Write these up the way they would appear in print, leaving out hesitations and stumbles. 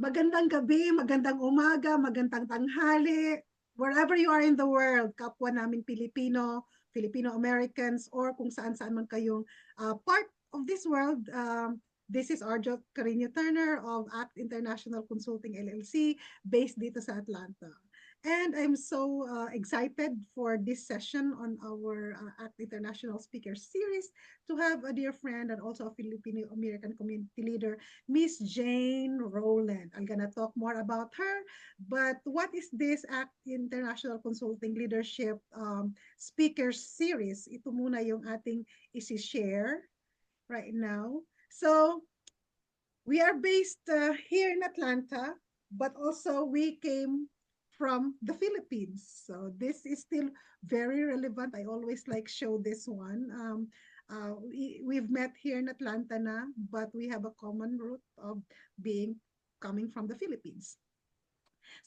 Magandang gabi, magandang umaga, magandang tanghali, wherever you are in the world, kapwa namin Pilipino, Filipino-Americans, or kung saan-saan man kayong part of this world. This is Arjo Carino Turner of ACT International Consulting LLC, based dito sa Atlanta. And I'm so excited for this session on our ACT International Speaker Series to have a dear friend and also a Filipino-American community leader, Miss Jane Roland. I'm gonna talk more about her, but what is this ACT International Consulting Leadership Speaker Series? Ito muna yung ating isi-share right now. So, we are based here in Atlanta, but also we came from the Philippines. So this is still very relevant. I always like show this one. We've met here in Atlanta na, but we have a common root of being coming from the Philippines.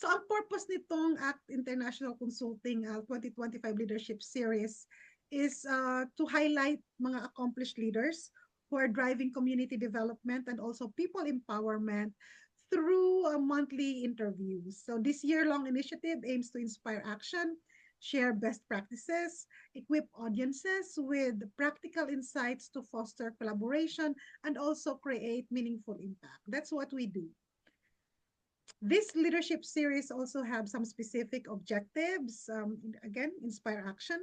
So ang purpose nitong ACT International Consulting 2025 Leadership Series is to highlight mga accomplished leaders who are driving community development and also people empowerment through monthly interviews. So this year-long initiative aims to inspire action, share best practices, equip audiences with practical insights to foster collaboration, and also create meaningful impact. That's what we do. This leadership series also have some specific objectives. Again, inspire action,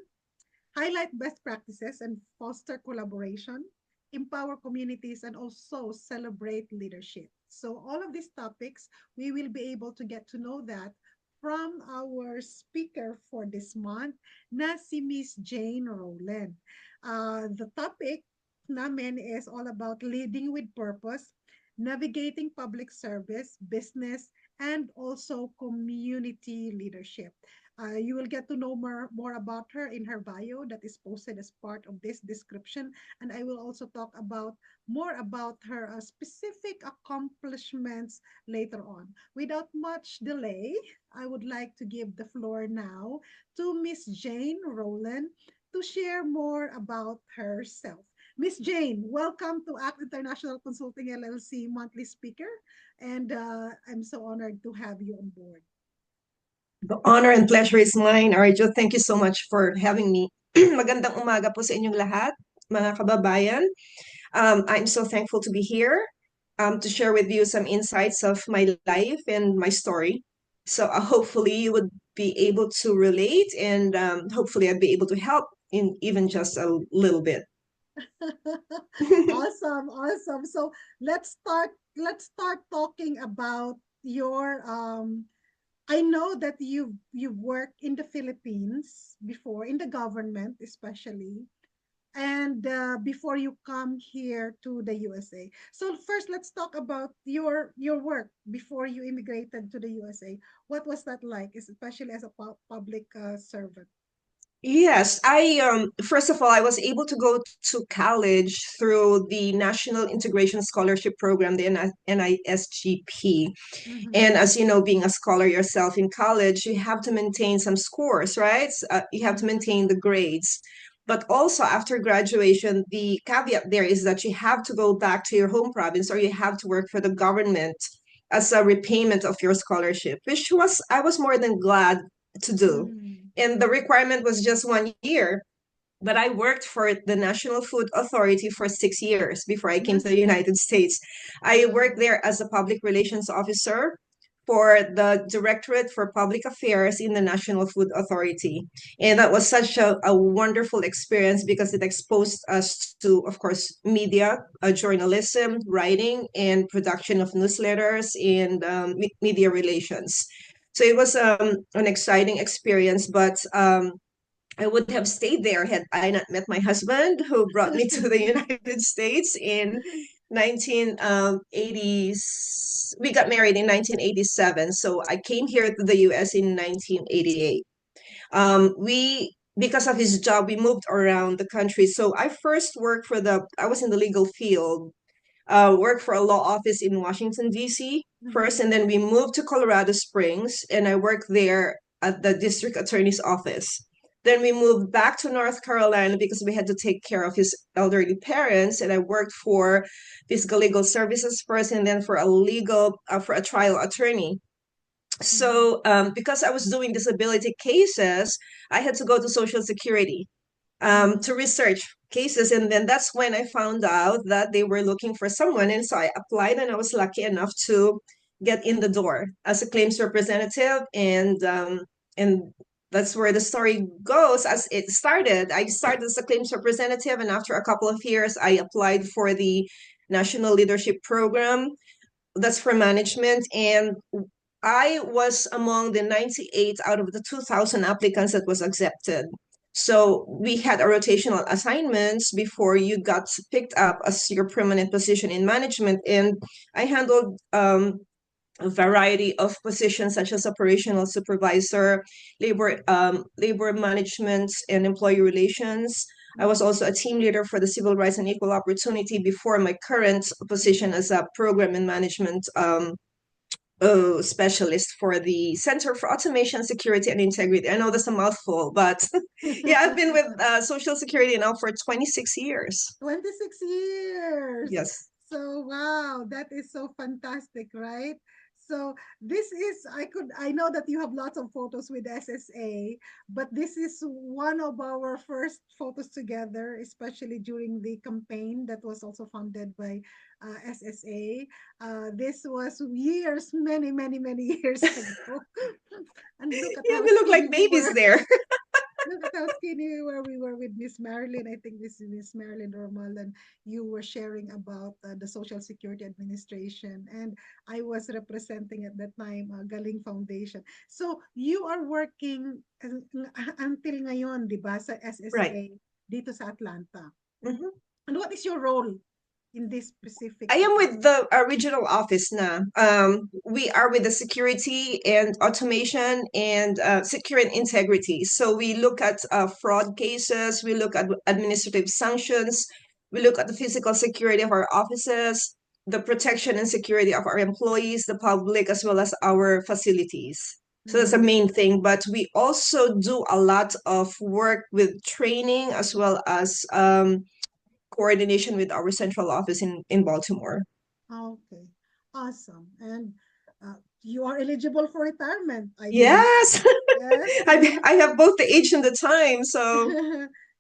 highlight best practices and foster collaboration, empower communities, and also celebrate leadership. So all of these topics, we will be able to get to know that from our speaker for this month, na si Miss Jane Rolen. The topic namin is all about leading with purpose, navigating public service, business, and also community leadership. You will get to know more about her in her bio that is posted as part of this description. And I will also talk about more about her specific accomplishments later on. Without much delay, I would like to give the floor now to Miss Jane Roland to share more about herself. Miss Jane, welcome to ACT International Consulting LLC monthly speaker, and I'm so honored to have you on board. The honor and pleasure is mine, Arjo. Thank you so much for having me. Magandang umaga po sa inyong lahat, mga kababayan. I'm so thankful to be here to share with you some insights of my life and my story. So hopefully you would be able to relate, and hopefully I'd be able to help in even just a little bit. Awesome, awesome. So let's start talking about your I know that you've worked in the Philippines before, in the government especially, and before you come here to the USA. So first, let's talk about your work before you immigrated to the USA. What was that like, especially as a public servant? Yes, I first of all I was able to go to college through the National Integration Scholarship Program, the NISGP. Mm-hmm. And as you know, being a scholar yourself in college, you have to maintain some scores, right? You have to Mm-hmm. maintain the grades. But also after graduation, the caveat there is that you have to go back to your home province or you have to work for the government as a repayment of your scholarship, which was I was more than glad to do. Mm-hmm. And the requirement was just 1 year. But I worked for the National Food Authority for 6 years before I came to the Yes. United States. I worked Wow. there as a public relations officer for the Directorate for Public Affairs in the National Food Authority. And that was such a wonderful experience because it exposed us to, of course, media, journalism, writing, and production of newsletters and media relations. So it was an exciting experience, but I would have stayed there had I not met my husband, who brought me to the United States in 1980s. We got married in 1987, so I came here to the U.S. in 1988. We Because of his job, we moved around the country. So I first worked I was in the legal field, worked for a law office in Washington, D.C. first, Mm-hmm. and then we moved to Colorado Springs, and I worked there at the district attorney's office. Then we moved back to North Carolina because we had to take care of his elderly parents. And I worked for fiscal legal services first, and then for a trial attorney. So because I was doing disability cases, I had to go to Social Security to research cases. And then that's when I found out that they were looking for someone. And so I applied, and I was lucky enough to get in the door as a claims representative. And that's where the story goes. As it started, I started as a claims representative, and after a couple of years, I applied for the National Leadership Program. That's for management. And I was among the 98 out of the 2,000 applicants that was accepted. So we had a rotational assignments before you got picked up as your permanent position in management. And I handled a variety of positions such as operational supervisor, labor management, and employee relations. I was also a team leader for the Civil Rights and Equal Opportunity before my current position as a program and management specialist for the Center for Automation, Security, and Integrity. I know that's a mouthful, but yeah, I've been with Social Security now for 26 years. 26 years. Yes. So wow, that is so fantastic, right? So this is I know that you have lots of photos with SSA, but this is one of our first photos together, especially during the campaign that was also funded by SSA. This was years, many years ago. And look at Yeah, how we look skinny like we babies were. there. Look at how skinny we were. We were with Miss Marilyn. I think this is Miss Marilyn Normal, and you were sharing about the Social Security Administration, and I was representing at that time Galing Foundation. So you are working until ngayon, di ba, sa Right. SSA dito sa Atlanta. Mhm. And what is your role in this specific? I am with the regional office now. We are with the security and automation and security and integrity. So we look at fraud cases, we look at administrative sanctions, we look at the physical security of our offices, the protection and security of our employees, the public, as well as our facilities. So that's the Mm. main thing. But we also do a lot of work with training as well as coordination with our central office in Baltimore. Okay, awesome. And you are eligible for retirement, I believe. Yes, Yes. I have both the age and the time. So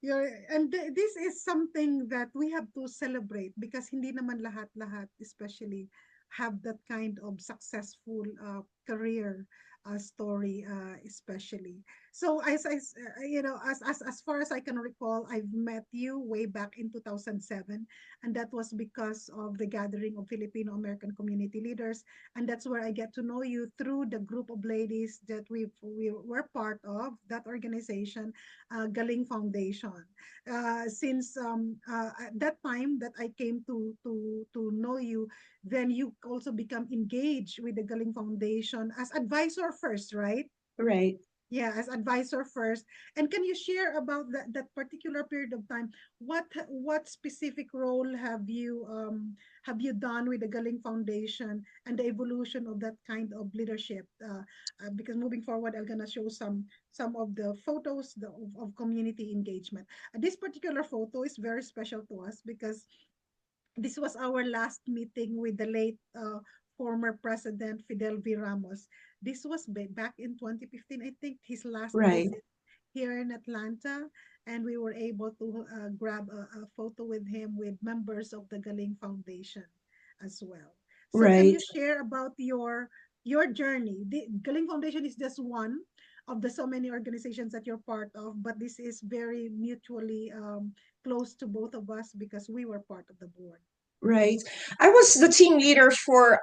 This is something that we have to celebrate because hindi naman lahat-lahat, especially, have that kind of successful career story, especially. So as far as I can recall, I've met you way back in 2007, and that was because of the gathering of Filipino American community leaders, and that's where I get to know you through the group of ladies that we were part of that organization, Galing Foundation. Since at that time that I came to know you, then you also become engaged with the Galing Foundation as advisor first, right? right, Yeah, as advisor first. And can you share about that particular period of time? What specific role have you done with the Galing Foundation and the evolution of that kind of leadership? Because moving forward, I'm gonna show some of the photos of community engagement. This particular photo is very special to us because this was our last meeting with the late former President Fidel V. Ramos. This was back in 2015, I think, his last right, visit here in Atlanta, and we were able to grab a photo with him with members of the Galing Foundation as well. So, can you right, share about your journey? The Galing Foundation is just one of the so many organizations that you're part of, but this is very mutually close to both of us because we were part of the board. right. I was the team leader for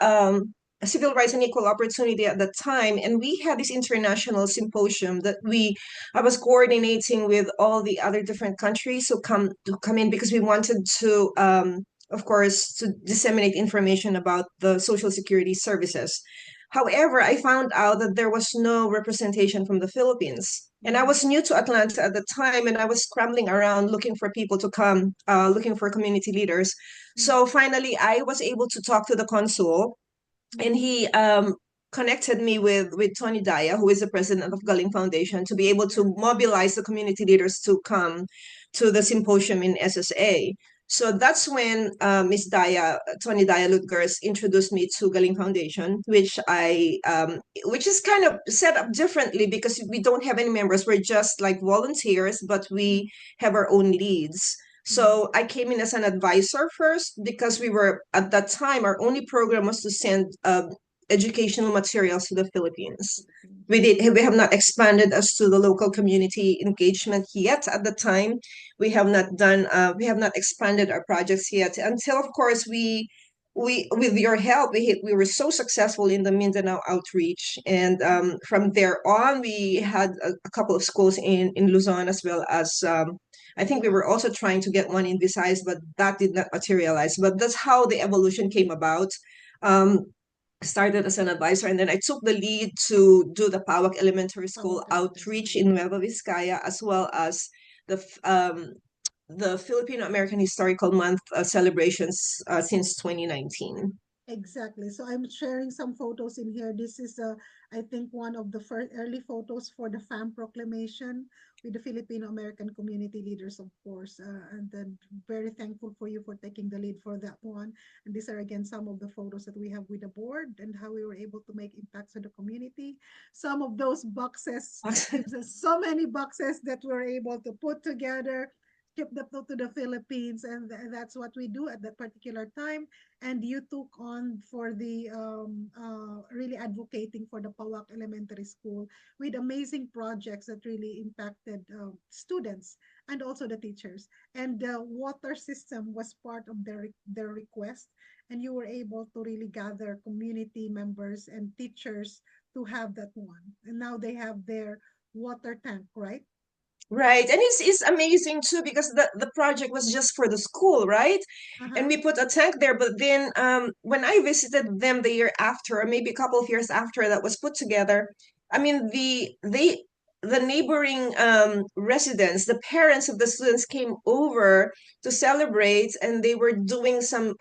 civil rights and equal opportunity at the time, and we had this international symposium that I was coordinating with all the other different countries who come in because we wanted to. Of course, to disseminate information about the social security services. However, I found out that there was no representation from the Philippines. And I Mm, was new to Atlanta at the time, and I was scrambling around looking for people to come, looking for community leaders. mm, So finally, I was able to talk to the consul, and mm, connected me with Tony Daya, who is the president of Galing Foundation, to be able to mobilize the community leaders to come to the symposium in SSA. So that's when Miss Daya, Tony Daya Lutgers, introduced me to Galing Foundation, which is kind of set up differently because we don't have any members. We're just like volunteers, but we have our own leads. So I came in as an advisor first because we were at that time our only program was to send educational materials to the Philippines. We have not expanded as to the local community engagement yet at the time. We have not expanded our projects yet until of course we with your help we were so successful in the Mindanao outreach, and from there on we had a couple of schools in Luzon, as well as I think we were also trying to get one in Visayas, but that did not materialize. But that's how the evolution came about. um, Started as an advisor, and then I took the lead to do the Pawak Elementary School outreach in Nueva Vizcaya, as well as the the Filipino American Historical Month celebrations since 2019. Exactly. So I'm sharing some photos in here. This is, I think, one of the first early photos for the FAM proclamation with the Filipino American community leaders, of course. And then very thankful for you for taking the lead for that one. And these are again some of the photos that we have with the board and how we were able to make impacts in the community. Some of those boxes gives us so many boxes that we're able to put together, ship them to the Philippines, and that's what we do at that particular time. And you took on for the really advocating for the Pawak Elementary School with amazing projects that really impacted students and also the teachers. And the water system was part of their request, and you were able to really gather community members and teachers to have that one. And now they have their water tank, right? Right. And it's amazing too because the project was just for the school, right? And Uh-huh. we put a tank there, but then when I visited them the year after, or maybe a couple of years after that was put together, I mean the neighboring residents, the parents of the students came over to celebrate, and they were doing some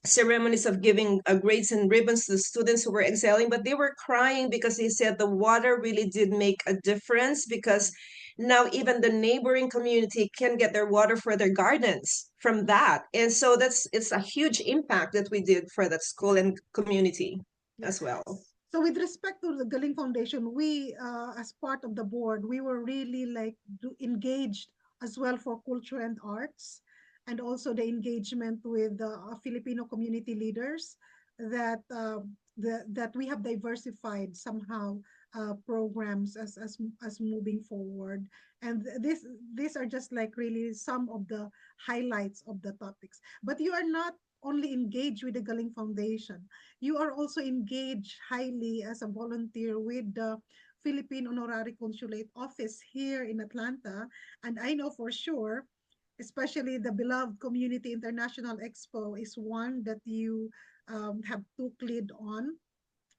ceremonies of giving grades and ribbons to the students who were excelling, but they were crying because they said the water really did make a difference, because now even the neighboring community can get their water for their gardens from that. And so it's a huge impact that we did for that school and community Yeah. as well. So with respect to the Galing Foundation, we, as part of the board, we were really like engaged as well for culture and arts, and also the engagement with the Filipino community leaders that that we have diversified somehow programs as moving forward. And these are just like really some of the highlights of the topics. But you are not only engaged with the Galing Foundation, you are also engaged highly as a volunteer with the Philippine Honorary Consulate Office here in Atlanta. And I know for sure, especially the beloved Community International Expo is one that you have took lead on.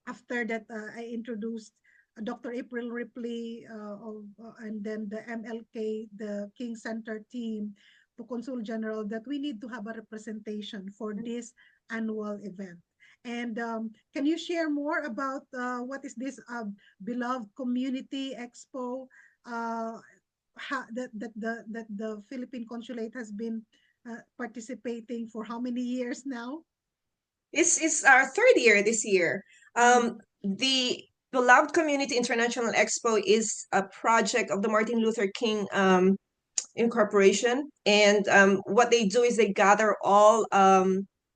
After that, I introduced Dr. April Ripley and then the MLK, the King Center team, to Consul General that we need to have a representation for this annual event. And can you share more about what is this beloved community expo that the Philippine Consulate has been participating for how many years now? It's our third year this year. Mm-hmm. The Beloved Community International Expo is a project of the Martin Luther King incorporation, and what they do is they gather all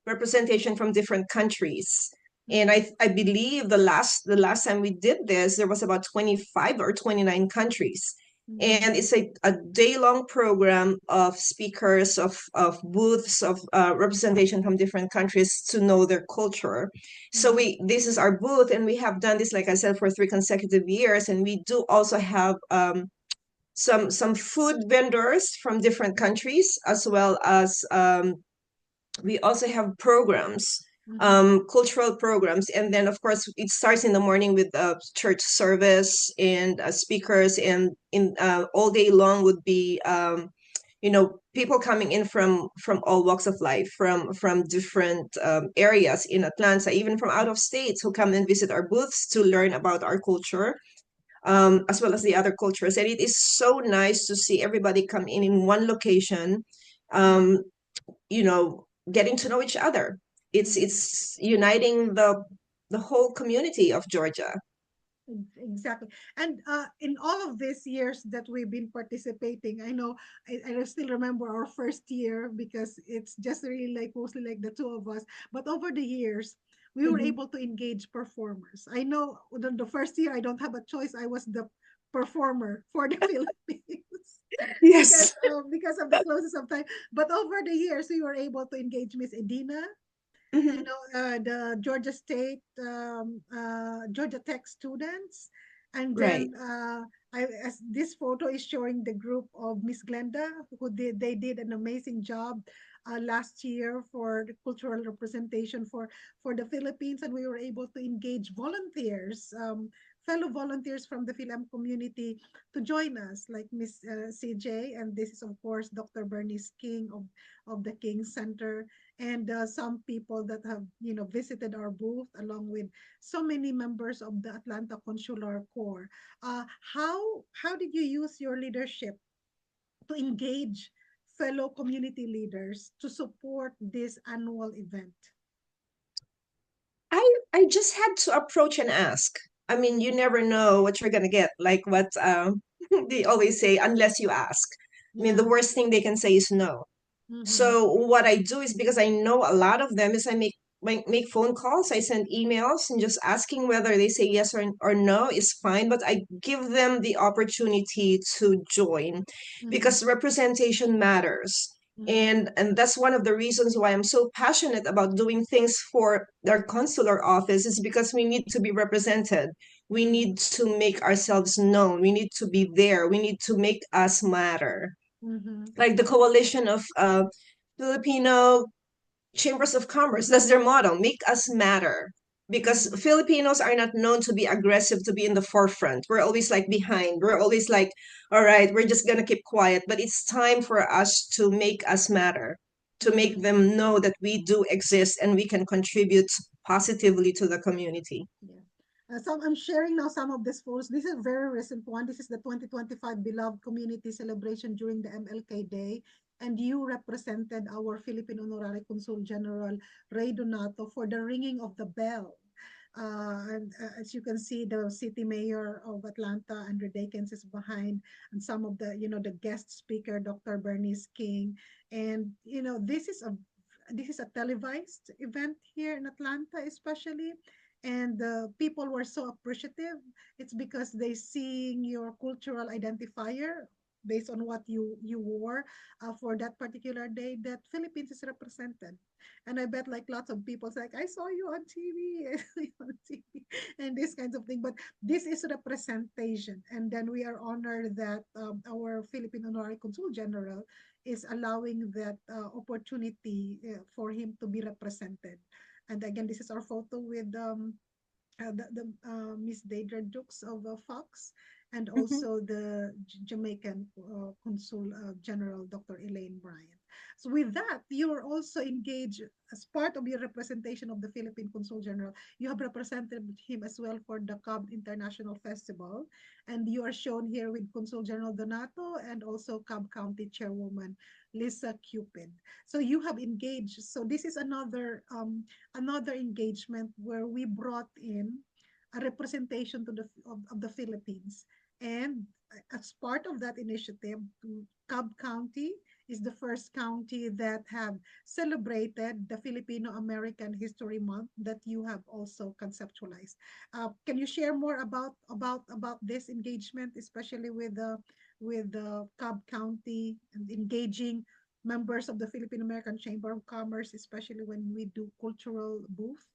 representation from different countries. And I believe the last time we did this, there was about 25 or 29 countries. And it's a day-long program of speakers, of booths, of representation from different countries to know their culture. So this is our booth, and we have done this, like I said, for 3 consecutive years. And we do also have some food vendors from different countries, as well as we also have programs, cultural programs. And then of course it starts in the morning with a church service and speakers, and in all day long would be people coming in from all walks of life, from different areas in Atlanta, even from out of states, who come and visit our booths to learn about our culture, as well as the other cultures. And it is so nice to see everybody come in one location, um, getting to know each other. It's uniting the whole community of Georgia. Exactly. And in all of these years that we've been participating, I know I still remember our first year because it's just really like mostly like the two of us. But over the years, we were Mhm. able to engage performers. I know the first year I don't have a choice. I was the performer for the Philippines Yes. because of the closest of time. But over the years, we were able to engage Miss Edina, Mhm. the Georgia State, Georgia Tech students. And Right. then as this photo is showing the group of Miss Glenda, they did an amazing job last year for the cultural representation for the Philippines, and we were able to engage volunteers, fellow volunteers from the Philem community to join us, like Miss CJ, and this is of course Dr. Bernice King of the King Center, and some people that have visited our booth, along with so many members of the Atlanta Consular Corps. How did you use your leadership to engage fellow community leaders to support this annual event? I just had to approach and ask. I mean, you never know what you're gonna get. Like what they always say, unless you ask. I mean, the Yeah. worst thing they can say is no. Mm-hmm. So what I do is, because I know a lot of them, is I make phone calls, I send emails, and just asking whether they say yes or no is fine. But I give them the opportunity to join, Mm-hmm. because representation matters. Mm-hmm. And that's one of the reasons why I'm so passionate about doing things for their consular office, is because we need to be represented. We Mm-hmm. need to make ourselves known. We need to be there. We need to make us matter, Mm-hmm. like the coalition of Filipino chambers of commerce. That's their motto: make us matter. Because Mm-hmm. Filipinos are not known to be aggressive, to be in the forefront. We're always like behind. We're always like, all right, we're just going to keep quiet. But it's time for us to make us matter, to make Mm-hmm. them know that we do exist and we can contribute positively to the community. Yeah. So I'm sharing now some of these photos. This is a very recent one. This is the 2025 Beloved Community Celebration during the MLK Day. And you represented our Philippine Honorary Consul General Ray Donato for the ringing of the bell. And as you can see, the city mayor of Atlanta, Andrew Dakins, is behind, and some of the guest speaker, Dr. Bernice King. And, this is a televised event here in Atlanta, especially, and people were so appreciative. It's because they seeing your cultural identifier based on what you wore for that particular day, that Philippines is represented. And I bet like lots of people say, like, I saw you on TV, I saw you on TV, and this kinds of thing. But this is representation, and then we are honored that our Philippine Honorary Consul General is allowing that opportunity for him to be represented. And again, this is our photo with the Miss Deidre Dukes of Fox, and Mhm. also the Jamaican Consul General Dr. Elaine Bryant. So with that, you are also engaged as part of your representation of the Philippine Consul General. You have represented him as well for the Cobb International Festival, and you are shown here with Consul General Donato and also Cobb County Chairwoman Lisa Cupid. So you have engaged. So this is another engagement where we brought in a representation of the Philippines. And as part of that initiative, Cobb County is the first county that have celebrated the Filipino American History Month that you have also conceptualized. Can you share more about this engagement, especially with the Cobb County, and engaging members of the Philippine American Chamber of Commerce, especially when we do cultural booth?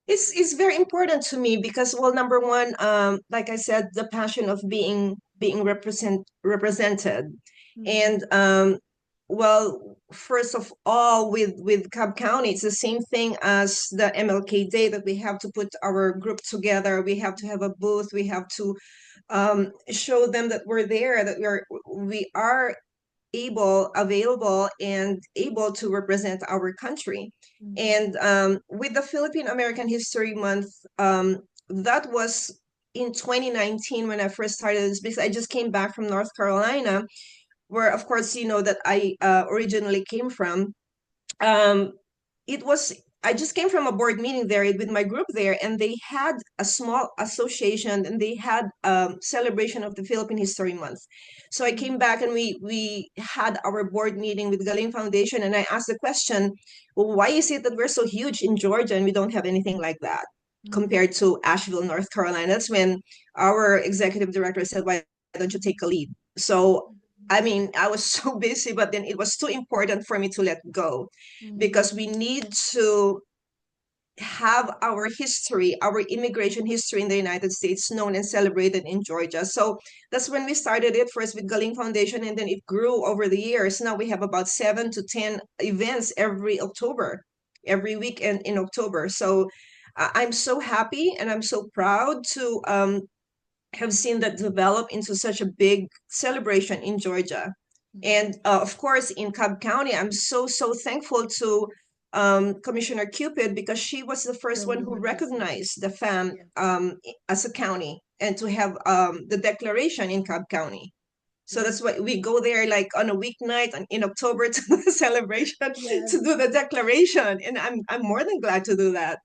It's very important to me because, well, number one, like I said, the passion of being represented. Mm-hmm. And well, first of all, with Cobb County, it's the same thing as the MLK Day, that we have to put our group together. We have to have a booth. We have to show them that we're there, that we are available, and able to represent our country. And with the Philippine American History Month, that was in 2019 when I first started this, because I just came back from North Carolina, where, of course, you know that I originally came from. Um, it was I just came from a board meeting there with my group there, and they had a small association, and they had celebration of the Philippine History Month. So I came back, and we had our board meeting with Galing Foundation, and I asked the question, well, why is it that we're so huge in Georgia and we don't have anything like that compared to Asheville, North Carolina? That's when our executive director said, why don't you take a lead? So I mean, I was so busy, but then it was too important for me to let go, because we need to have our history, our immigration history in the United States known and celebrated in Georgia. So that's when we started it, first with Galing Foundation, and then it grew over the years. Now we have about 7 to 10 events every October, every weekend in October. So I'm so happy and I'm so proud to have seen that develop into such a big celebration in Georgia. And of course, in Cobb County, I'm so thankful to Commissioner Cupid, because she was the first one who recognized the FAM as a county, and to have the declaration in Cobb County. So that's why we go there like on a weeknight in October to the celebration, to do the declaration. And I'm more than glad to do that.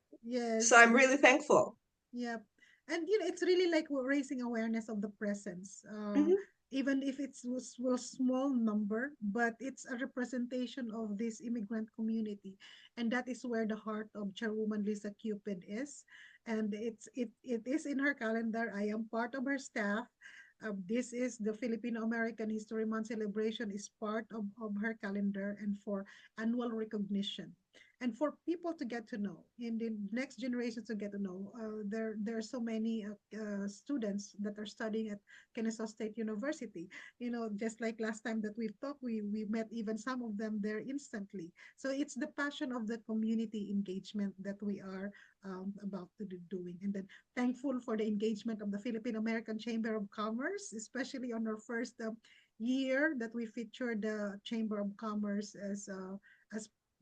So I'm really thankful. Yep. And it's really like we're raising awareness of the presence. Mhm. Even if it's a small number, but it's a representation of this immigrant community. And that is where the heart of Chairwoman Lisa Cupid is. And it is in her calendar. I am part of her staff. This is the Filipino American History Month celebration is part of her calendar, and for annual recognition, and for people to get to know, in the next generations to get to know. There are so many students that are studying at Kennesaw State University. Just like last time that we've talked, we met even some of them there instantly. So it's the passion of the community engagement that we are about to do doing. And then thankful for the engagement of the Philippine American Chamber of Commerce, especially on our first year that we featured the Chamber of Commerce as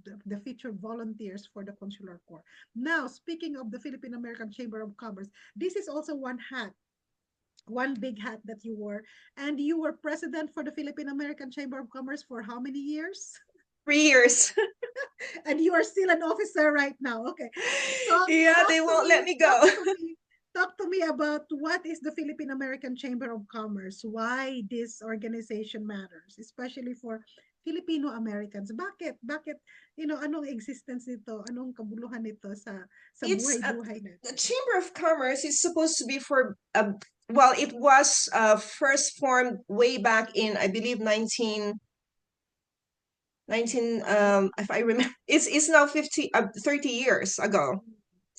the featured volunteers for the consular corps. Now, speaking of the Philippine American Chamber of Commerce, this is also one big hat that you wore, and you were president for the Philippine American Chamber of Commerce for how many years? 3 years. And you are still an officer right now. Okay. Talk Yeah, talk they to won't let me, me talk go. to me, talk to me about what is the Philippine American Chamber of Commerce, why this organization matters, especially for Filipino Americans. Bakit, anong existence nito, anong kabuluhan nito sa It's buhay-buhay the natin? Chamber of Commerce is supposed to be for well, it was first formed way back in, I believe, 19 if I remember, it's now 30 years ago.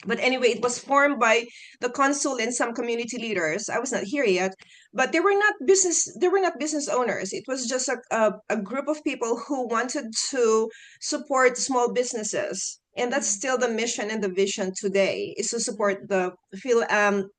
But anyway, it was formed by the consul and some community leaders. I was not here yet, but they were not business owners. It was just a group of people who wanted to support small businesses. And that's still the mission and the vision today, is to support the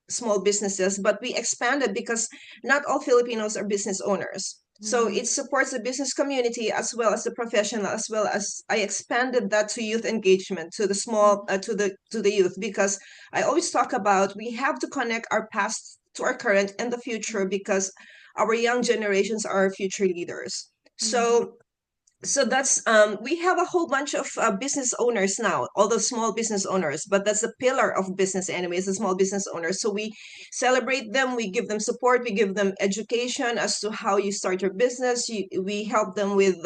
small businesses. But we expanded because not all Filipinos are business owners. So it supports the business community as well as the professional, as well as I expanded that to youth engagement, to the small, to the youth, because I always talk about we have to connect our past to our current and the future, because our young generations are our future leaders. So that's we have a whole bunch of business owners now, although small business owners, but that's a pillar of business anyways, the small business owners. So we celebrate them, we give them support, we give them education as to how you start your business. We help them with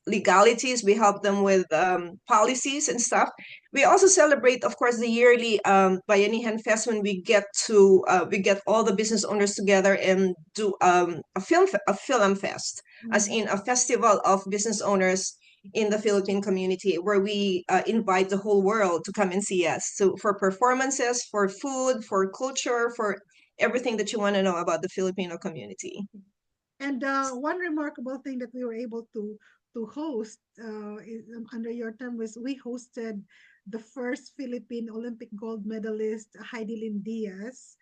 legalities, we help them with policies and stuff. We also celebrate, of course, the yearly Bayanihan Fest, when we get all the business owners together and do a film fest, as in a festival of business owners in the Philippine community, where we invite the whole world to come and see us. So for performances, for food, for culture, for everything that you want to know about the Filipino community. And one remarkable thing that we were able to host under your term was we hosted the first Philippine Olympic gold medalist, Heidi Lynn Diaz.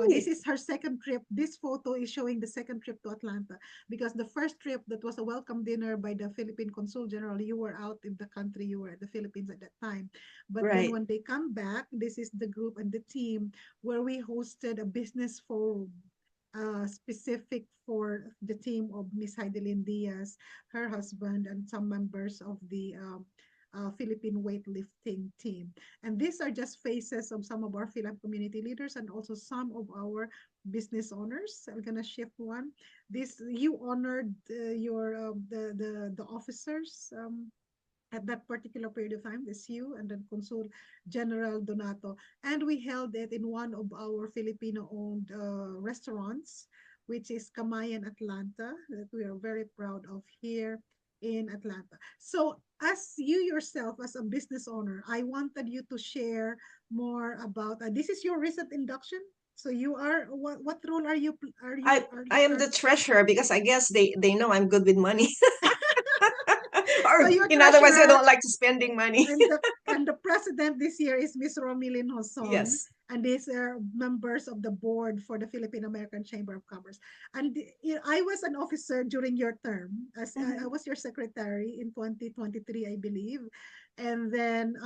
This Right. is her second trip. This photo is showing the second trip to Atlanta, because the first trip, that was a welcome dinner by the Philippine Consul General. You were out in the country, you were at the Philippines at that time. But then Right. when they come back, this is the group and the team where we hosted a business forum, specific for the team of Miss Heidelin Diaz, her husband, and some members of the Philippine weightlifting team. And these are just faces of some of our Philippine community leaders and also some of our business owners. I'm gonna shift one. This, you honored your the officers at that particular period of time, this you and then Consul General Donato. And we held it in one of our Filipino-owned restaurants, which is Kamayan Atlanta, that we are very proud of here in Atlanta. So as you yourself, as a business owner, I wanted you to share more about, this is your recent induction. So you are, what role are you, I am the treasurer because I guess they know I'm good with money. so Or you're in other words, I treasurer. don't like to spending money. And the president this year is Miss Romilin Hoson, Yes. and these are members of the board for the Philippine American Chamber of Commerce. And I was an officer during your term, as I Mhm. was your secretary in 2023, I believe. And then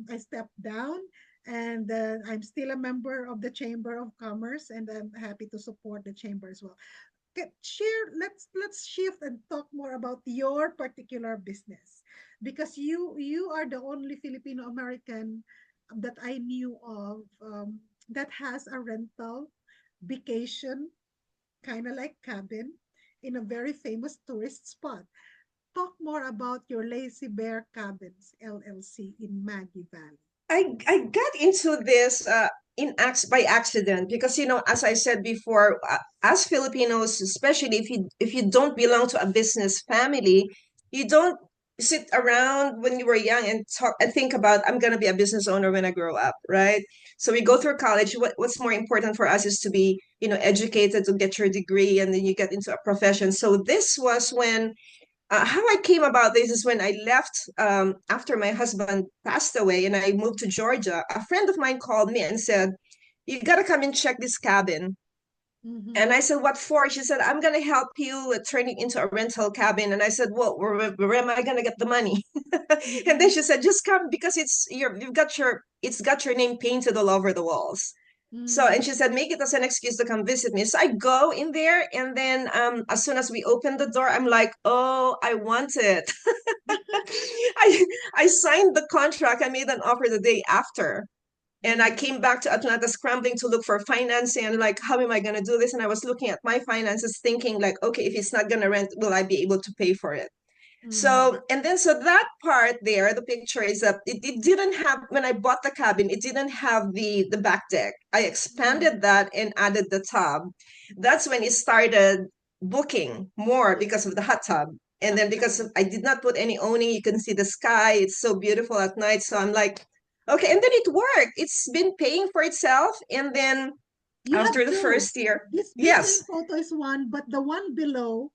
I stepped down, and I'm still a member of the Chamber of Commerce, and I'm happy to support the chamber as well. Share, let's shift and talk more about your particular business, because you are the only Filipino American that I knew of, that has a rental vacation, kind of like cabin, in a very famous tourist spot. Talk more about your Lazy Bear Cabins LLC in Maggie Valley. I got into this by accident because as I said before, as Filipinos, especially if you don't belong to a business family, you don't sit around when you were young and talk and think about I'm gonna be a business owner when I grow up, right? So we go through college. What's more important for us is to be educated, to get your degree, and then you get into a profession. So this was when how I came about this is when I left after my husband passed away and I moved to Georgia. A friend of mine called me and said, "You got to come and check this cabin." Mm-hmm. And I said, "What for?" She said, "I'm going to help you with turning into a rental cabin." And I said, "Well, where am I going to get the money?" And then Mm-hmm. she said, "Just come because it's got your name painted all over the walls." So, Mm-hmm. and she said, make it as an excuse to come visit me. So I go in there, and then as soon as we open the door, I'm like, oh, I want it. I I signed the contract. I made an offer the day after. And I Mm-hmm. came back to Atlanta scrambling to look for financing and like, how am I going to do this? And I was looking at my finances thinking like, okay, if it's not going to rent, will I be able to pay for it? Mm-hmm. So, and then so that part there, the picture is that it didn't have, when I bought the cabin, it didn't have the back deck. I Mm-hmm. expanded that and added the tub. That's when it started booking more because of the hot tub. And then because Okay. I did not put any awning, you can see the sky. It's so beautiful at night. So I'm like, okay. And then it worked. It's been paying for itself. And then You have after the two. first year, This same yes, photo is one, but the one below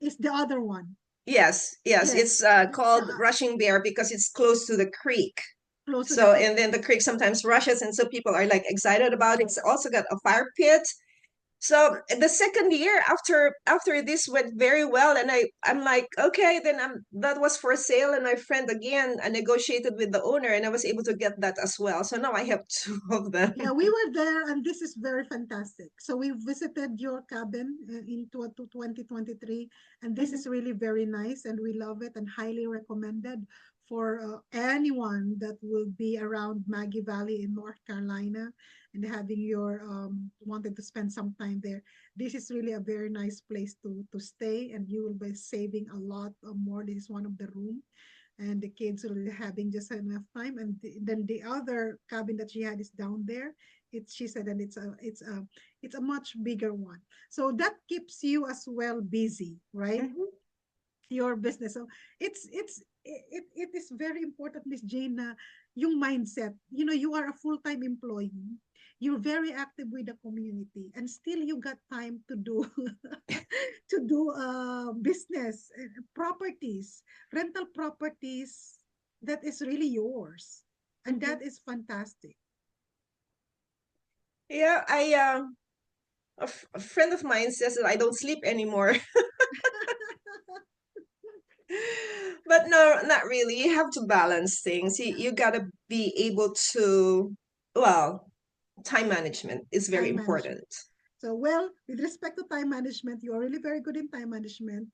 is the other one. yes. Yes, It's the called Rushing Bear because it's close to the creek. close to the So, creek. and then the creek sometimes rushes, and so people are like excited about it. It's also got a fire pit. So the second year after this went very well, and I'm like, okay, then that was for sale, and my friend again I negotiated with the owner, and I was able to get that as well. So now I have two of them. Yeah, we were there, and this is very fantastic. So we visited your cabin in 2023, and this is Mhm. really very nice, and we love it and highly recommended for anyone that will be around Maggie Valley in North Carolina and having your wanted to spend some time there. This is really a very nice place to stay, and you will be saving a lot more. This is one of the room, and the kids will be having just enough time. And then the other cabin that she had is down there. It's, she said, and it's a much bigger one. So that keeps you as well busy, right? Mhm. Your business. So it is very important, Miss Jane, na yung mindset. You know, you are a full-time employee. You're very active with the community, and still you got time to do to do business, properties, rental properties that is really yours. And that is fantastic. Yeah, a friend of mine says that I don't sleep anymore. But no, not really. You have to balance things. Yeah, You gotta be able to, well, time management is very time management. important. So, well, with respect to time management, you are really very good in time management.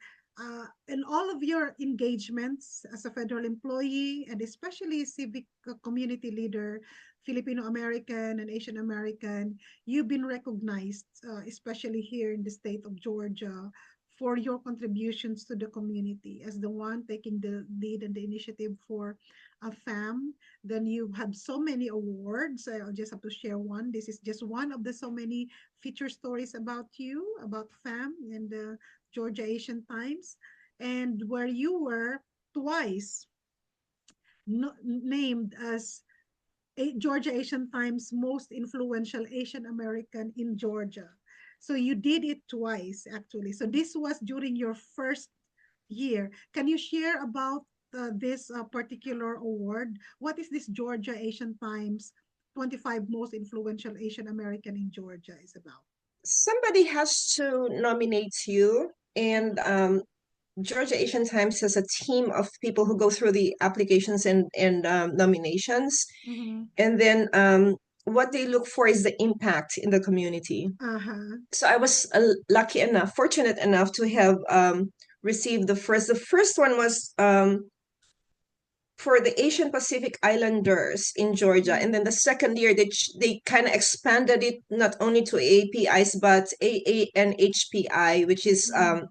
In all of your engagements as a federal employee and especially civic community leader, Filipino American and Asian American, you've been recognized, especially here in the state of Georgia, for your contributions to the community as the one taking the lead and the initiative for a FAM. Then you have so many awards. I'll just have to share one. This is just one of the so many feature stories about you, about FAM and the Georgia Asian Times, and where you were twice named as Georgia Asian Times most influential Asian American in Georgia. So you did it twice, actually. So this was during your first year. Can you share about this particular award? What is this Georgia Asian Times 25 most influential Asian American in Georgia is about? Somebody has to nominate you, and Georgia Asian Times has a team of people who go through the applications and nominations, Mm-hmm. and then what they look for is the impact in the community. Uh-huh. So I was lucky enough, fortunate enough to have received the first. The first one was for the Asian Pacific Islanders in Georgia, and then the second year they kind of expanded it not only to APIs but AA and HPI, which is Mm-hmm.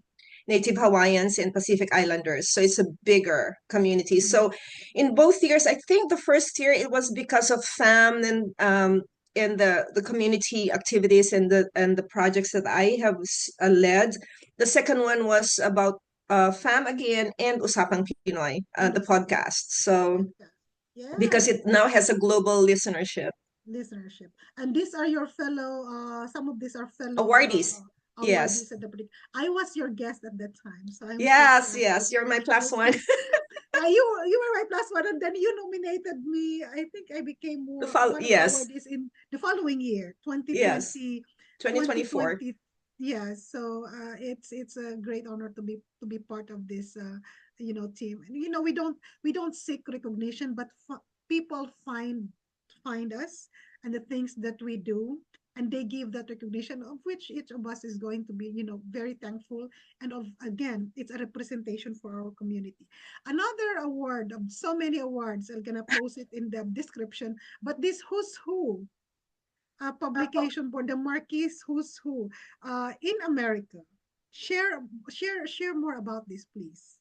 Native Hawaiians and Pacific Islanders. So it's a bigger community. Mm-hmm. So in both years, I think the first year it was because of FAM and the community activities and the projects that I have led. The second one was about FAM again and Usapang Pinoy, And the Usapang podcast. So podcast. Yeah, because it now has a global listenership. listenership. And these are your fellow, some of these are fellow Awardees. Yes. awardees at the I was your guest at that time, so I'm so Yes, proud yes. You're my plus that one. yeah, you were my plus one, and then you nominated me. I think I became The more follow one of the yes. awardees in the following year, Yes. 2020, 2024. 2020. Yeah, so it's a great honor to be part of this team. And we don't seek recognition, but people find us and the things that we do, and they give that recognition, of which each of us is going to be very thankful, and of again it's a representation for our community. Another award of so many awards, I'm gonna post it in the description, but this who's who publication for the Marquis Who's Who in America. Share more about this, please.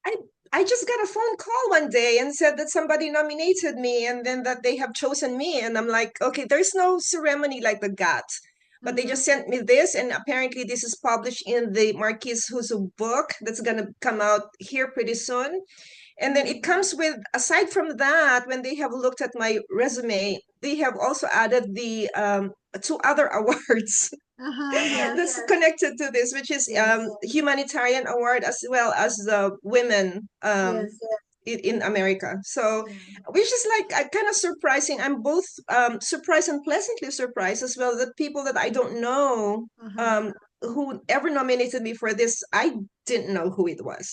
I I just got a phone call one day and said that somebody nominated me and then that they have chosen me. And I'm like, okay, there's no ceremony like the GAT. But they Mm-hmm. just sent me this, and apparently this is published in the Marquis Husu book that's gonna come out here pretty soon. And then it Mm-hmm. comes with, aside from that, when they have looked at my resume, they have also added the two other awards Uh-huh. Yes. that's connected to this, which is Yes. humanitarian award as well as the women Yes. in America. So, Yeah. which is like kind of surprising. I'm both surprised and pleasantly surprised as well that people that I don't know Uh-huh. who ever nominated me for this, I didn't know who it was.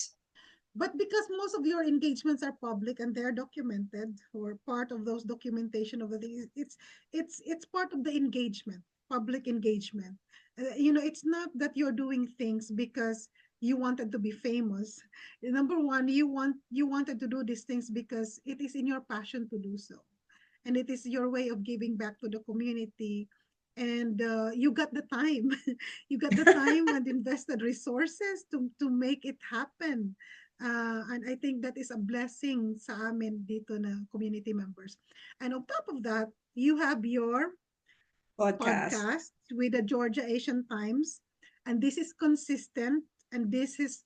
But because most of your engagements are public and they're documented, or part of those documentation of the thing, it's part of the engagement, public engagement. It's not that you're doing things because you wanted to be famous. Number one, you wanted to do these things because it is in your passion to do so, and it is your way of giving back to the community. And you got the time, you got the time and invested resources to make it happen. And I think that is a blessing sa amin dito na community members. And on top of that, you have your Podcast. podcast with the Georgia Asian Times, and this is consistent, and this is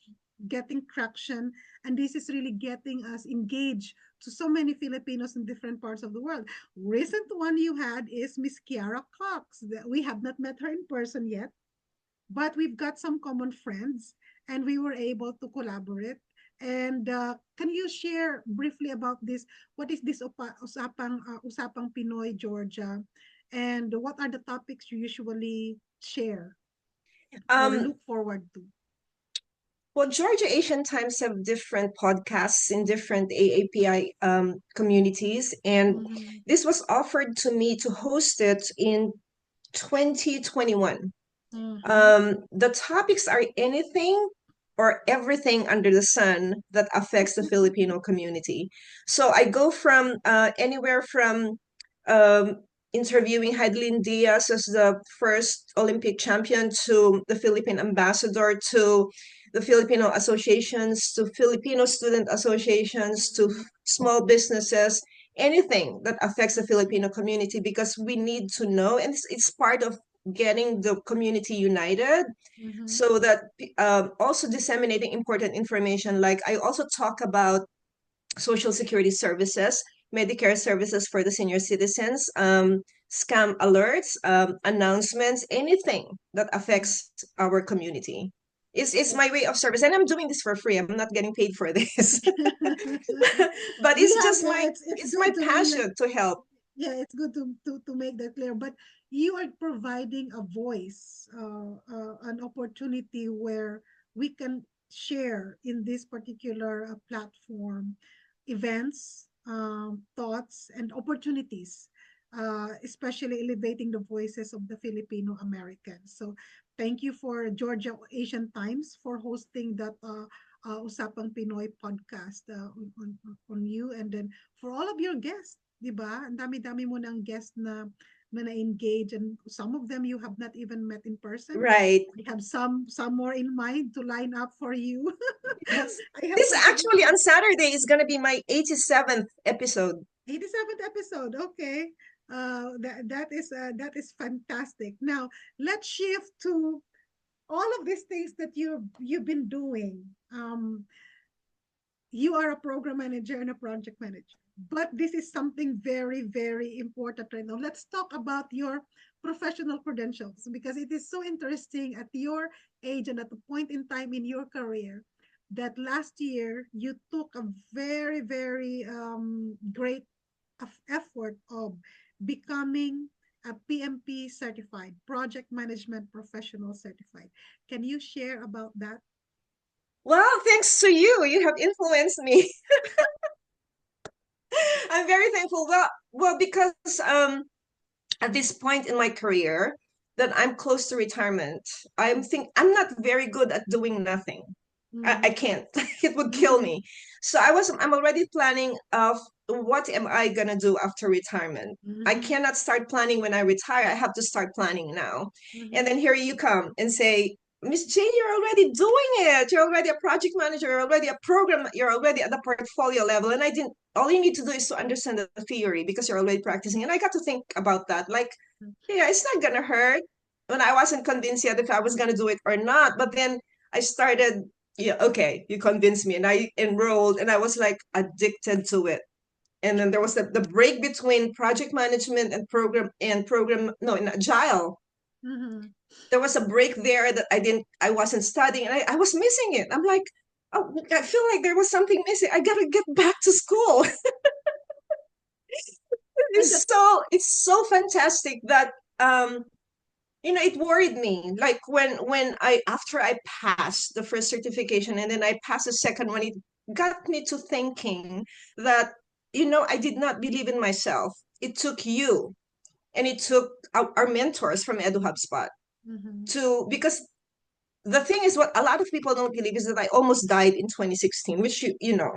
getting traction, and this is really getting us engaged to so many Filipinos in different parts of the world. Recent one you had is Miss Kiara Cox. We have not met her in person yet, but we've got some common friends, and we were able to collaborate. And can you share briefly about this? What is this Usapang Pinoy, Georgia? And what are the topics you usually share or Um, look forward to? well, Georgia Asian Times have different podcasts in different AAPI communities, and Mm-hmm. this was offered to me to host it in 2021. Mm-hmm. The topics are anything or everything under the sun that affects the Filipino community. So I go from anywhere from um, interviewing Heidelin Diaz as the first Olympic champion to the Philippine ambassador to the Filipino associations to Filipino student associations to Mm-hmm. small businesses, anything that affects the Filipino community because we need to know, and it's part of getting the community united Mm-hmm. so that also disseminating important information. Like I also talk about social security services, Medicare services for the senior citizens, scam alerts, announcements, anything that affects our community. It's my way of service, and I'm doing this for free. I'm not getting paid for this, but We it's have, just my it's it's my good to passion to help. yeah, it's good to make that clear. But you are providing a voice, an opportunity where we can share in this particular platform events, thoughts, and opportunities, especially elevating the voices of the Filipino Americans. So, thank you for Georgia Asian Times for hosting that Usapang Pinoy podcast on you, and then for all of your guests. 'Di ba? Ang dami-dami mo ng guest na na-engage, and some of them you have not even met in person. Right. I have some more in mind to line up for you. Yes. I have This some actually on Saturday is gonna be my 87th episode. 87th episode. Okay. That is fantastic. Now, let's shift to all of these things that you've been doing. You are a program manager and a project manager. But this is something very, very important right now. Let's talk about your professional credentials because it is so interesting at your age and at the point in time in your career that last year you took a very, very great effort of becoming a PMP certified, project management professional certified. Can you share about that? Well, thanks to you, you have influenced me. I'm very thankful. Well, because at this point in my career that I'm close to retirement, I'm not very good at doing nothing. I Mm-hmm. can't. It would kill Mm-hmm. me. So I'm already planning of what am I gonna do after retirement. I Mm-hmm. cannot start planning when I retire. I have to start planning now. And Mm-hmm. then here you come and say, Miss Jane, you're already doing it. You're already a project manager. You're already a program. You're already at the portfolio level. And I didn't. All you need to do is to understand the theory because you're already practicing. And I got to think about that. Like, yeah, it's not gonna hurt. When I wasn't convinced yet if I was gonna do it or not, but then I started yeah, okay, you convinced me. And I enrolled and I was like addicted to it. And then there was the break between project management and no, in agile. Mm-hmm. There was a break there that I wasn't studying and I was missing it. I'm like, oh, I feel like there was something missing. I gotta get back to school. And the, It's so fantastic that it worried me like when I after I passed the first certification and then I passed the second one, it got me to thinking that I did not believe in myself. It took you and it took our mentors from Edu HubSpot mm-hmm. to because the thing is what a lot of people don't believe is that I almost died in 2016, which Yes.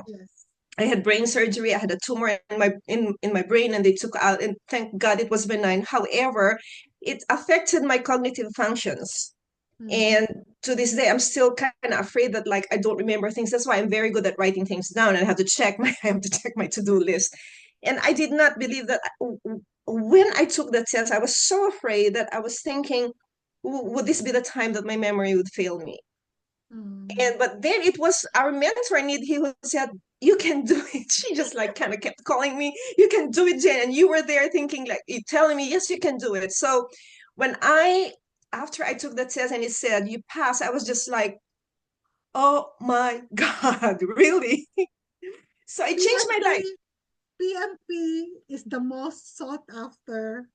I had brain surgery. I had a tumor in my brain, and they took out. And thank God it was benign. However, it affected my cognitive functions. Mm-hmm. And to this day, I'm still kind of afraid that like I don't remember things. That's why I'm very good at writing things down. And I have to check my I have to check my to-do list. And I did not believe that when I took the test, I was so afraid that I was thinking, would this be the time that my memory would fail me? Mm-hmm. And but then it was our mentor Need he who said, "You can do it." She just like kind of kept calling me, "You can do it, Jen." And you were there thinking like you telling me, "Yes, you can do it." So when I after I took the test and it said you pass, I was just like, Oh my God, really? So it changed my life. PMP, PMP is the most sought after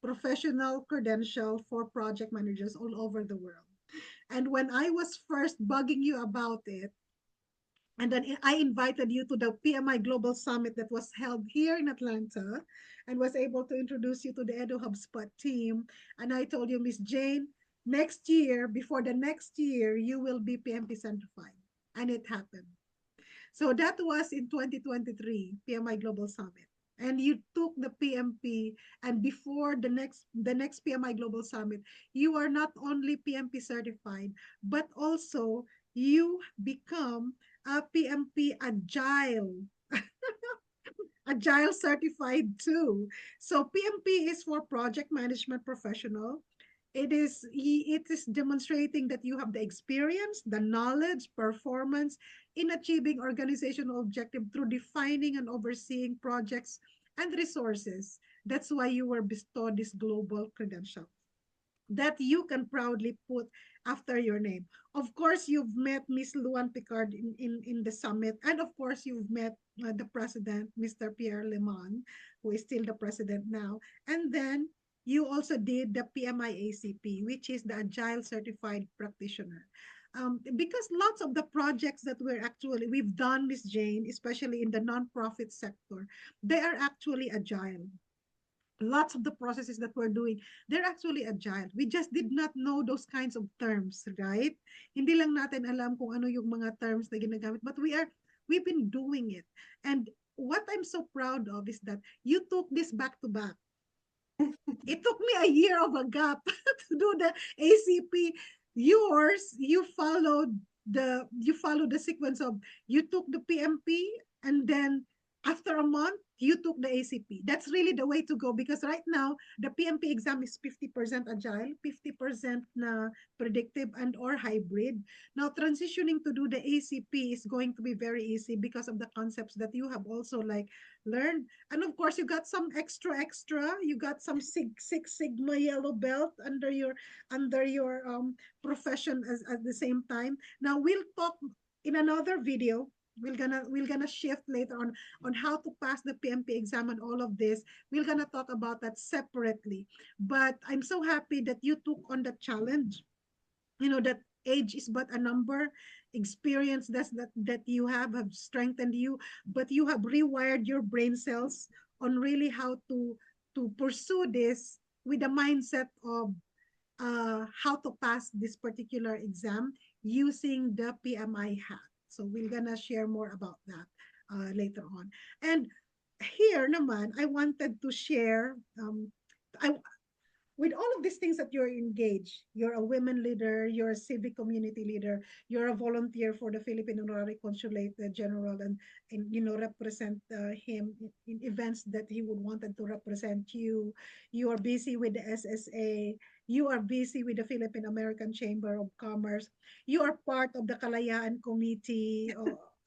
professional credential for project managers all over the world. And when I was first bugging you about it, and then I invited you to the PMI Global Summit that was held here in Atlanta and was able to introduce you to the Edu HubSpot team. And I told you, Miss Jane, next year, before the next year, you will be PMP certified. And it happened. So that was in 2023, PMI Global Summit. And you took the PMP, and before the next PMI Global Summit, you are not only PMP certified, but also you become a PMP agile certified too. So PMP is for project management professional. It is demonstrating that you have the experience, the knowledge, performance in achieving organizational objective through defining and overseeing projects and resources. That's why you were bestowed this global credential that you can proudly put after your name. Of course, you've met Miss Luan Picard in the summit. And of course, you've met the president, Mr. Pierre Lemon, who is still the president now. And then you also did the PMI-ACP, which is the Agile Certified Practitioner. Because lots of the projects that we've done, Miss Jane, especially in the nonprofit sector, they are actually agile. Lots of the processes that we're doing, they're actually agile. We just did not know those kinds of terms, right? Hindi lang natin alam kung ano yung mga terms na ginagamit, but we've been doing it. And what I'm so proud of is that you took this back to back. It took me a year of a gap to do the ACP. Yours, you followed the sequence of you took the PMP, and then after a month you took the ACP. That's really the way to go, because right now the PMP exam is 50% agile, 50% na predictive and or hybrid. Now transitioning to do the ACP is going to be very easy because of the concepts that you have also like learned. And of course, you got some extra. You got some Six Sigma yellow belt under your profession as at the same time. Now we'll talk in another video. We're gonna shift later on how to pass the PMP exam and all of this. We're gonna talk about that separately. But I'm so happy that you took on the challenge. You know that age is but a number. Experience that you have strengthened you, but you have rewired your brain cells on really how to pursue this with the mindset of how to pass this particular exam using the PMI hack. So we're gonna share more about that later on. And here naman, I wanted to share I with all of these things that you're engaged, you're a women leader, you're a civic community leader, you're a volunteer for the Philippine Honorary Consulate General, and represent him in events that he would wanted to represent you. You are busy with the SSA. You are busy with the Philippine American Chamber of Commerce. You are part of the Kalayaan Committee.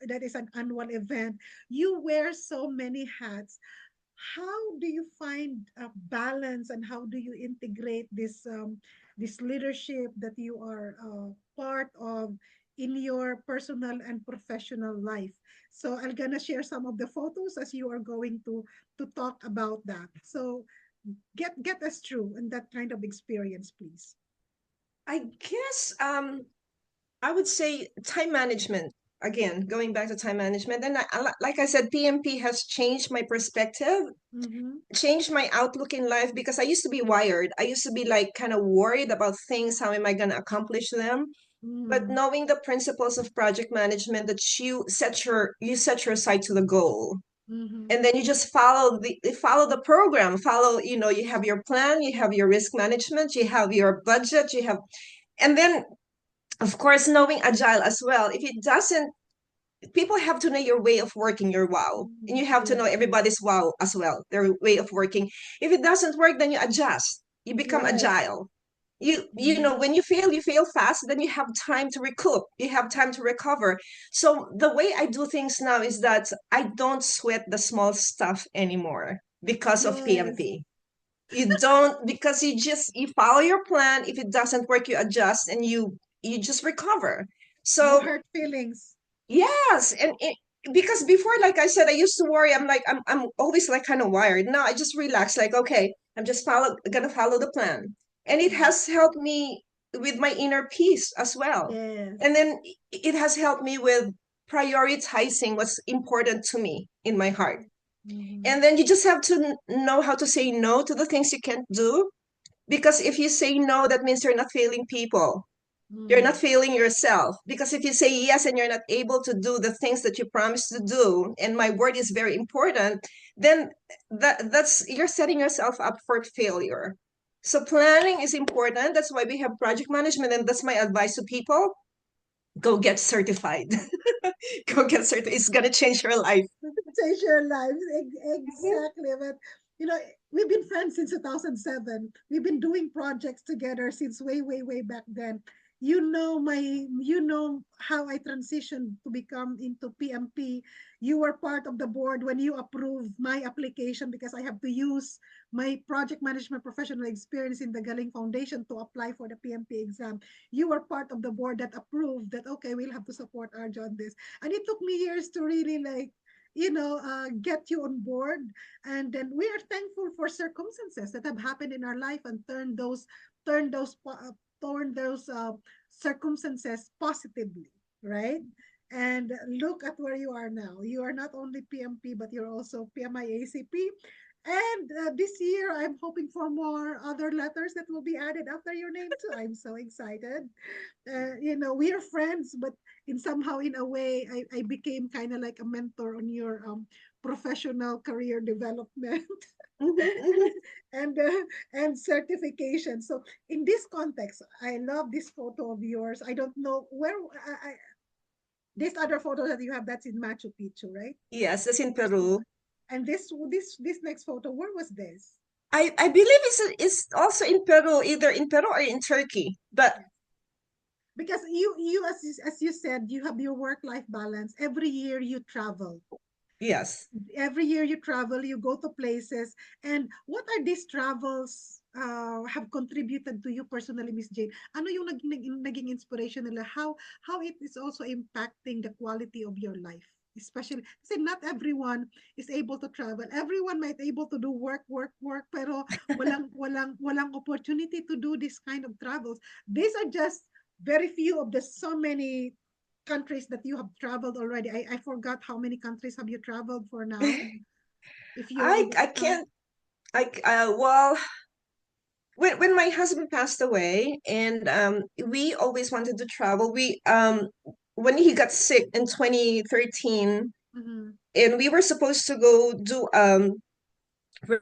That is an annual event. You wear so many hats. How do you find a balance, and how do you integrate this leadership that you are part of in your personal and professional life? So I'm gonna share some of the photos as you are going to talk about that. So get us through in that kind of experience, please. I guess I would say time management. Again, going back to time management, and like I said, PMP has changed my perspective, Mm-hmm. changed my outlook in life, because I used to be wired. I used to be like kind of worried about things. How am I going to accomplish them? But Mm-hmm. knowing the principles of project management, that you set your sight to the goal, Mm-hmm. and then you just follow the program. You have your plan, you have your risk management, you have your budget, and then of course knowing agile as well. If it doesn't, people have to know your way of working, your wow, and you have to know Yes. everybody's wow as well, their way of working. If it doesn't work, then you adjust, you become Right. agile. You Mm-hmm. know, when you fail fast, then you have time to recoup, you have time to recover. So the way I do things now is that I don't sweat the small stuff anymore because of Yes. PMP. You don't, because you follow your plan. If it doesn't work, you adjust, and you just recover. No So hurt feelings. yes, and because before, like I said, I used to worry. I'm always like kind of wired. Now I just relax. Like, okay, I'm just gonna follow the plan, and it Mm. has helped me with my inner peace as well. And Yes. then it has helped me with prioritizing what's important to me in my heart. Mm-hmm. And then you just have to know how to say no to the things you can't do. Because if you say no, that means you're not failing people. You're not Mm. failing yourself. Because if you say yes and you're not able to do the things that you promised to do, and my word is very important, then that's you're setting yourself up for failure. So planning is important. That's why we have project management, and that's my advice to people. Go get certified. Go get certified. It's gonna change your life. Change your lives. Exactly. But you know, we've been friends since 2007. We've been doing projects together since way, way, way back then. You know how I transitioned to become into PMP. You were part of the board when you approved my application because I have to use my project management professional experience in the Galing Foundation to apply for the PMP exam. You were part of the board that approved that, okay, we'll have to support Arjo on this. And it took me years to really like get you on board. And then we are thankful for circumstances that have happened in our life and turn those turn those circumstances positively, right? And look at where you are now. You are not only PMP, but you're also PMI-ACP. And this year, I'm hoping for more other letters that will be added after your name too. I'm so excited. We are friends, but in a way, I became kind of like a mentor on your professional career development and certification. So in this context, I love this photo of yours. I don't know where this other photo that you have, that's in Machu Picchu, right? Yes, that's in Peru. And this next photo, where was this? I believe it's also in Peru, either in Peru or in Turkey. But Yes. Because you as you said, you have your work life balance. Every year you travel. yes, Every year you travel, you go to places. And what are these travels have contributed to you personally, Miss Jane? Ano yung naging inspiration nila? How it is also impacting the quality of your life? Especially, kasi not everyone is able to travel. Everyone might able to do work, work, work, pero walang opportunity to do this kind of travels. These are just very few of the so many countries that you have traveled already. I forgot how many countries have you traveled for now, if you're able I to count. can't. Well, when my husband passed away, and we always wanted to travel. We when he got sick in 2013, Mm-hmm. and we were supposed to go do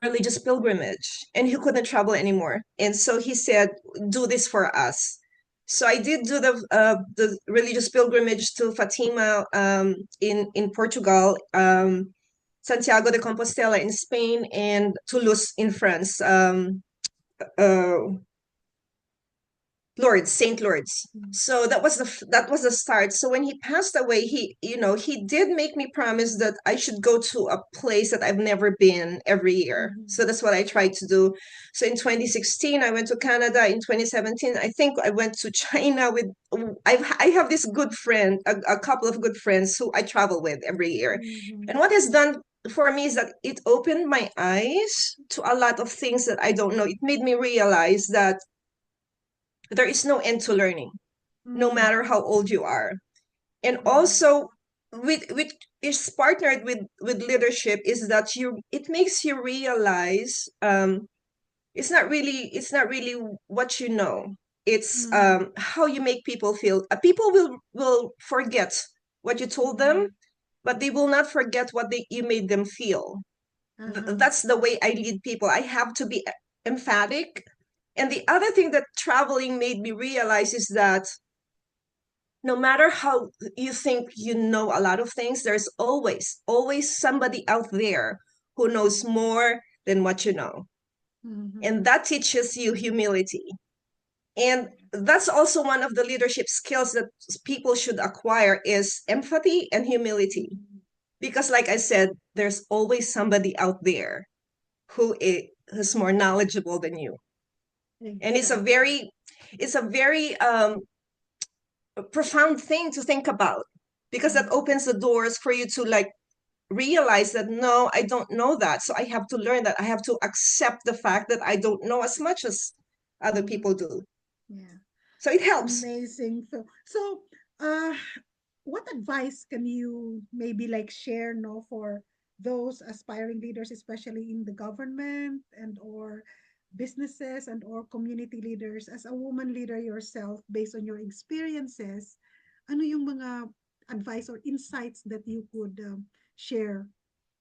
religious pilgrimage, and he couldn't travel anymore, and so he said, do this for us. So I did do the religious pilgrimage to Fatima, in Portugal, Santiago de Compostela in Spain, and Toulouse in France. Uh, Lourdes, Saint Lourdes. So that was the start. So when he passed away, he did make me promise that I should go to a place that I've never been every year. Mm-hmm. So that's what I tried to do. So in 2016, I went to Canada. In 2017, I think I went to China with. I have this good friend, a couple of good friends who I travel with every year, Mm-hmm. and what has done for me is that it opened my eyes to a lot of things that I don't know. It made me realize that there is no end to learning, no Mm-hmm. matter how old you are. And Mm-hmm. also, with is partnered with leadership, is that it makes you realize, it's not really what you know. It's Mm-hmm. how you make people feel. People will forget what you told them, but they will not forget what you made them feel. Uh-huh. That's the way I lead people. I have to be emphatic. And the other thing that traveling made me realize is that no matter how you think you know a lot of things, there's always somebody out there who knows more than what you know. Mm-hmm. And that teaches you humility. And that's also one of the leadership skills that people should acquire is empathy and humility. Because like I said, there's always somebody out there who's more knowledgeable than you. And Exactly. it's a very profound thing to think about, because that opens the doors for you to like realize that no, I don't know that, so I have to learn that. I have to accept the fact that I don't know as much as other people do. Yeah. So it helps. Amazing. So, uh, what advice can you maybe like share, no, for those aspiring leaders, especially in the government and or businesses and or community leaders, as a woman leader yourself, based on your experiences, ano yung mga advice or insights that you could share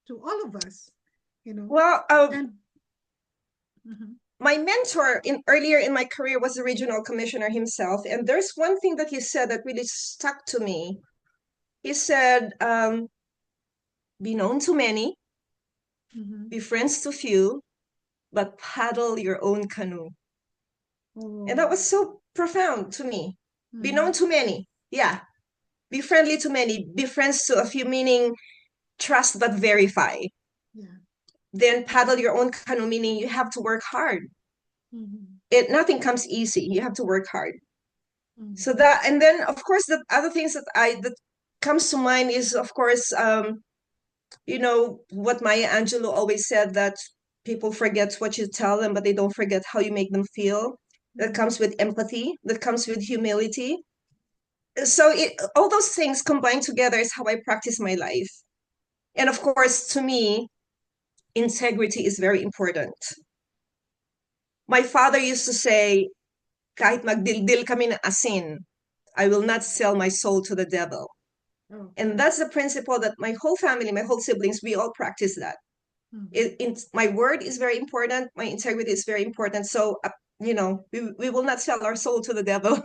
to all of us, you know? Well, And mhm, my mentor in earlier in my career was the regional commissioner himself, and there's one thing that he said that really stuck to me. He said, "Be known to many, mhm. be friends to few, but paddle your own canoe." And that Oh, was so profound to me. Be known mhm, to many, yeah. Be friendly to many, be friends to a few, meaning trust but verify. yeah. Then paddle your own canoe, meaning you have to work hard. Mhm, Nothing comes easy. You have to work hard. So mhm, that, and then of course the other things that comes to mind is of course, what Maya Angelou always said, that people forget what you tell them, but they don't forget how you make them feel. That mhm. comes with empathy. That comes with humility. So all those things combined together is how I practice my life. And of course, to me, integrity is very important. My father used to say, kahit magdildil kami ng asin, I will not sell my soul to the devil. And Okay. that's the principle that my whole family, my whole siblings, we all practice that. Mhm. My word is very important. My integrity is very important. So, we will not sell our soul to the devil.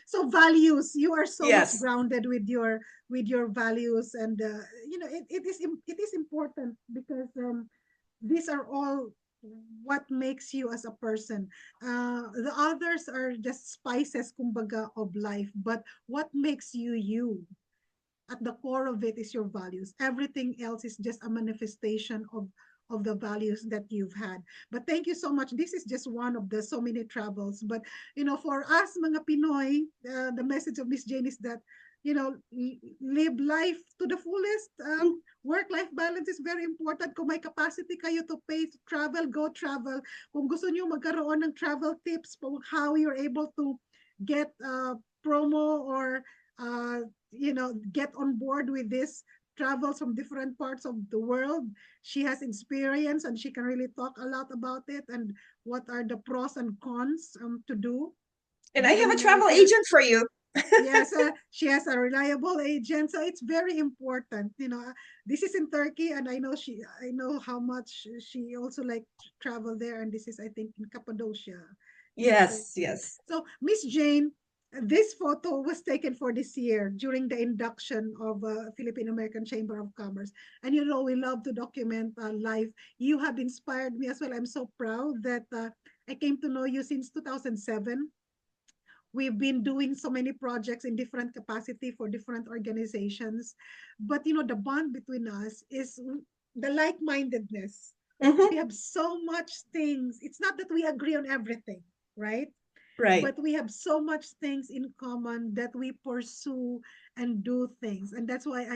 So values, you are so much Yes. grounded with your values, and it is important because these are all what makes you as a person. The others are just spices, kumbaga, of life, but what makes you you, at the core of it, is your values. Everything else is just a manifestation of the values that you've had. But thank you so much. This is just one of the so many travels. But for us mga Pinoy, the message of Miss Jane is that live life to the fullest. Work-life balance is very important. Kung may capacity kayo to pay to travel, go travel. Kung gusto niyo magkaroon ng travel tips for how you're able to get promo or get on board with this travels from different parts of the world. She has experience and she can really talk a lot about it and what are the pros and cons to do And I given have a in our travel career. agent for you. Yes, she has a reliable agent, so it's very important. This is in Turkey, and I know how much she also like travel there, and this is, I think, in Cappadocia, in Yes, Turkey. yes. So, Miss Jane, this photo was taken for this year during the induction of Philippine American Chamber of Commerce, and we love to document life. You have inspired me as well. I'm so proud that I came to know you since 2007. We've been doing so many projects in different capacity for different organizations, but the bond between us is the like-mindedness. Hmm. We have so much things. It's not that we agree on everything, right? Right. But we have so much things in common that we pursue and do things, and that's why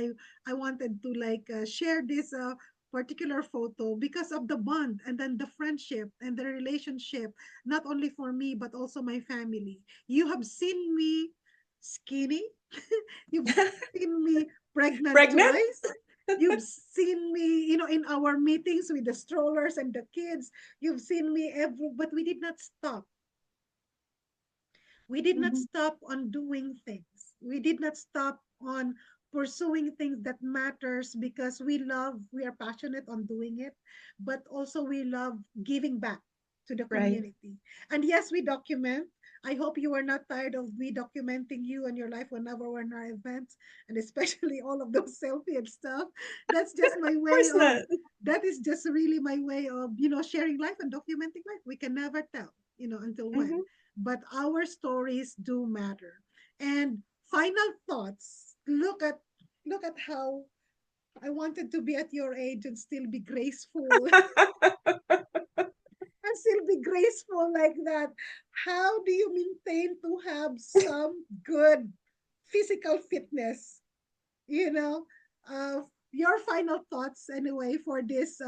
I wanted to like share this particular photo, because of the bond and then the friendship and the relationship, not only for me but also my family. You have seen me skinny. You've seen me pregnant Pregnant? twice. You've seen me, in our meetings with the strollers and the kids. You've seen me but we did not stop. We did not Mhm. stop on doing things. We did not stop on pursuing things that matters, because we are passionate on doing it, but also we love giving back to the Right. community. And yes, we document. I hope you are not tired of me documenting you and your life whenever we're in our events, and especially all of those selfie and stuff. That's just my Of way course of, not. that is just really my way of, sharing life and documenting life. We can never tell, until Hmm. when, but our stories do matter. And final thoughts. Look at how I wanted to be at your age and still be graceful. can still be graceful like that. How do you maintain to have some good physical fitness? You know, your final thoughts anyway for this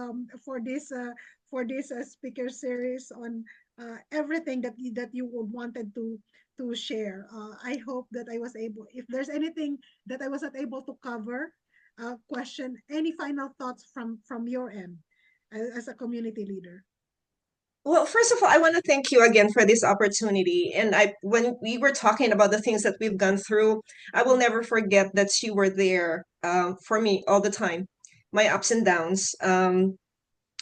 speaker series on everything that you would wanted to share. I hope that I was able, if there's anything that I was not able to cover, question, any final thoughts from your end as a community leader? Well, first of all, I want to thank you again for this opportunity. And when we were talking about the things that we've gone through, I will never forget that you were there for me all the time, my ups and downs.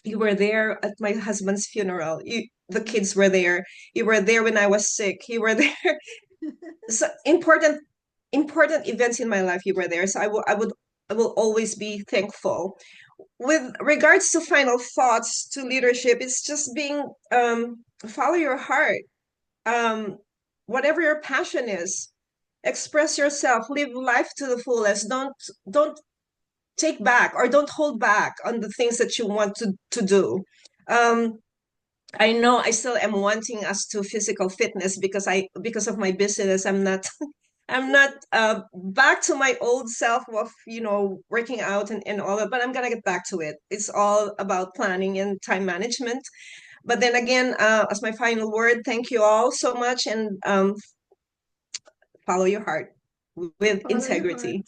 You were there at my husband's funeral. The kids were there. You were there when I was sick. You were there. So important events in my life. You were there. So I will always be thankful. With regards to final thoughts to leadership, it's just being follow your heart. Um, whatever your passion is, express yourself, live life to the fullest. Don't take back or don't hold back on the things that you want to do. Um, I know I still am wanting us to physical fitness because of my business. I'm not back to my old self of working out and all that, but I'm gonna get back to it. It's all about planning and time management. But then again, as my final word, thank you all so much, and follow your heart with Follow your heart. integrity.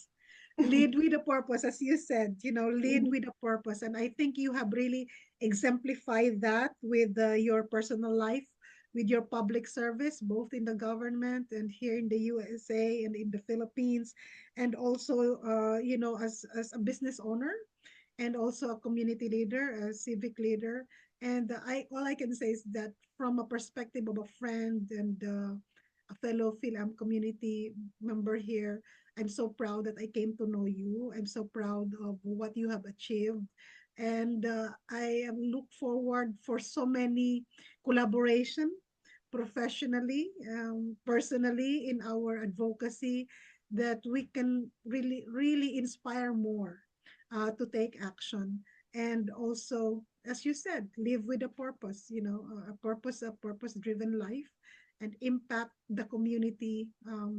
Lead with a purpose, as you said, lead with a purpose. And I think you have really exemplified that with your personal life, with your public service, both in the government and here in the USA and in the Philippines, and also, as a business owner and also a community leader, a civic leader. And all I can say is that from a perspective of a friend and a fellow Philam community member here, I'm so proud that I came to know you. I'm so proud of what you have achieved. And I am look forward for so many collaboration professionally, personally in our advocacy that we can really, really inspire more to take action. And also, as you said, live with a purpose, a purpose driven life and impact the community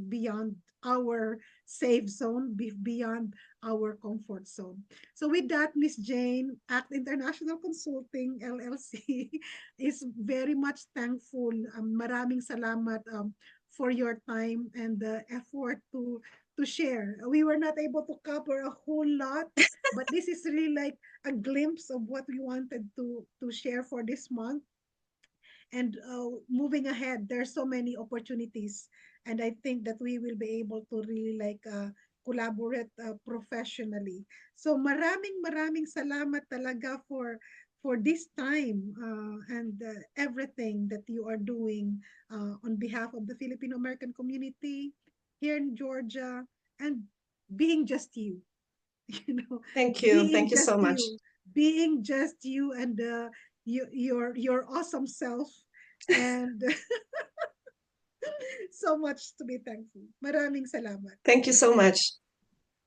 beyond our safe zone, beyond our comfort zone. So with that, Miss Jane, ACT International Consulting LLC is very much thankful. Maraming salamat for your time and the effort to share. We were not able to cover a whole lot, but this is really like a glimpse of what we wanted to share for this month. And moving ahead, there's so many opportunities, and I think that we will be able to really like collaborate professionally. So maraming salamat talaga for this time and everything that you are doing on behalf of the Filipino American community here in Georgia, and being just you. you know Thank you. being Thank you just so much. you being just you and your awesome self, and so much to be thankful. Maraming salamat. Thank you so much.